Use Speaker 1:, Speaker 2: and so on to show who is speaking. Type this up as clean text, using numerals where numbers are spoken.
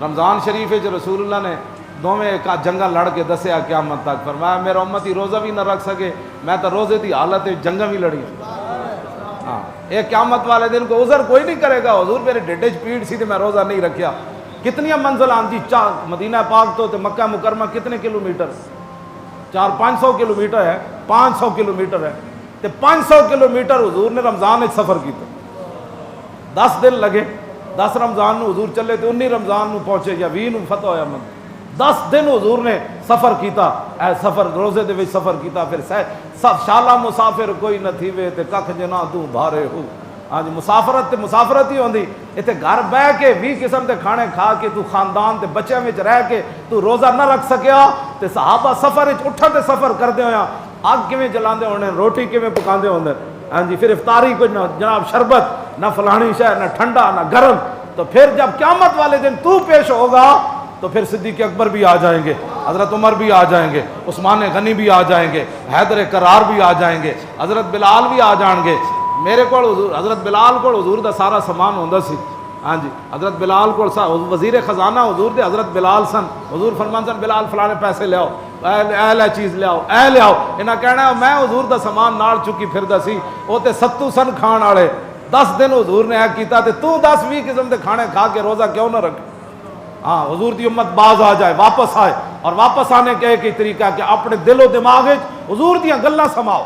Speaker 1: رمضان شریف رسول اللہ نے دوویں ایک جنگاں لڑ کے دسیا قیامت تک، فرمایا میرا امتی روزہ بھی نہ رکھ سکے، میں تو روزے دی حالت جنگاں بھی لڑی۔ ہاں ایک قیامت والے دن کو عذر کوئی نہیں کرے گا، حضور میرے ڈیڈے پیڑ سی تو میں روزہ نہیں رکھیا۔ کتنی منزل آندی مدینہ پاک تو مکہ مکرمہ کتنے کلومیٹر؟ 400-500 کلومیٹر ہے، 500 کلومیٹر ہے، تے 500 کلومیٹر حضور نے رمضان میں سفر کیتا۔ 10 دن لگے، 10 رمضان نو حضور چلے تے 19 رمضان نو پہنچے یا 20 نو فتح ہویا من۔ 10 دن حضور نے سفر کیتا، اے سفر روزے دے وچ سفر کیتا۔ پھر سب شالا مسافر کوئی نہ تھیوے تے ککھ جنا تو بھارے ہو۔ ہاں جی مسافرت تے مسافرت ہی ہوندی، ایتھے گھر بہ کے 20 قسم دے کھانے کھا کے تو خاندان تے بچیاں وچ رہ کے تو روزہ نہ رکھ سکیا تے صحابہ سفر وچ اٹھا تے سفر کردے ہویا اگ کیویں جلاندے ہونے، روٹی کیویں پکاندے ہوندے، ہاں جی پھر افطاری کوئی نہ جناب شربت نہ فلانی شے نہ ٹھنڈا نہ گرم۔ تو پھر جب قیامت والے دن تو پیش ہوگا تو پھر صدیق اکبر بھی آ جائیں گے، حضرت عمر بھی آ جائیں گے، عثمان غنی بھی آ جائیں گے، حیدر کرار بھی آ جائیں گے، حضرت بلال بھی آ جان گے۔ میرے کو حضرت بلال کو حضور دا سارا سامان ہوندا سی، ہاں جی حضرت بلال کو وزیر خزانہ حضور دے حضرت بلال سن۔ حضور فرمان سن بلال فلانے پیسے لے آؤ، اے چیز لے آؤ، اے لے آؤ، انہاں کہنا میں حضور دا سامان نال چکی پھردا سی، او تے 70 سن کھان والے۔ 10 دن حضور نے اے کیتا تے تو 10-20 قسم دے کھانے کھا کے روزہ کیوں نہ رکھ؟ ہاں حضور دی امت باز آ جائے، واپس آئے، اور واپس آنے کا ایک ہی طریقہ کہ اپنے دل و دماغ حضور دیاں گلاں سماؤ۔